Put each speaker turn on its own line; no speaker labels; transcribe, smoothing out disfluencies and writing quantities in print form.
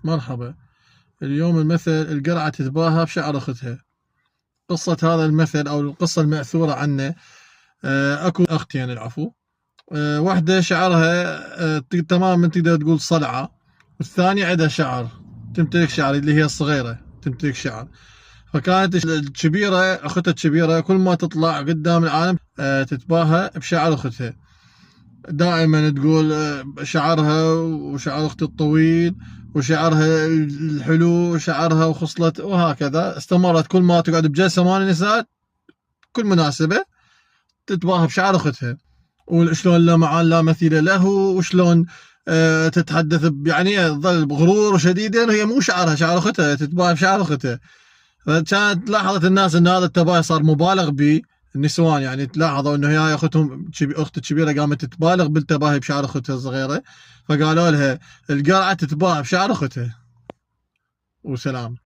مرحبا. اليوم المثل القرعة تتباهى بشعر أختها. قصة هذا المثل أو القصة المأثورة عنه، أكو أختين العفو. واحدة شعرها تماما تقدر تقول صلعة، والثانية عندها شعر، تمتلك شعر، اللي هي الصغيرة تمتلك شعر. فكانت الكبيرة أختها الكبيرة كل ما تطلع قدام العالم تتباهى بشعر أختها، دائما تقول شعرها وشعر أختي الطويل وشعرها الحلو وشعرها وخصلت، وهكذا استمرت. كل ما تقعد بجلسة مال النساء كل مناسبة تتباهى بشعر أختها، وشلون لمعان لا مثيل له، وشلون تتحدث يعني تظل بغرور شديد، وهي مو شعرها، شعر أختها، تتباهى بشعر أختها. فكانت لاحظت الناس ان هذا التباهي صار مبالغ به، النسوان يعني تلاحظوا انه هي اختهم اخت الكبيره قامت تتبالغ بالتباهي بشعر اختها الصغيره، فقالوا لها القرعه تتباهى بشعر اختها. وسلام.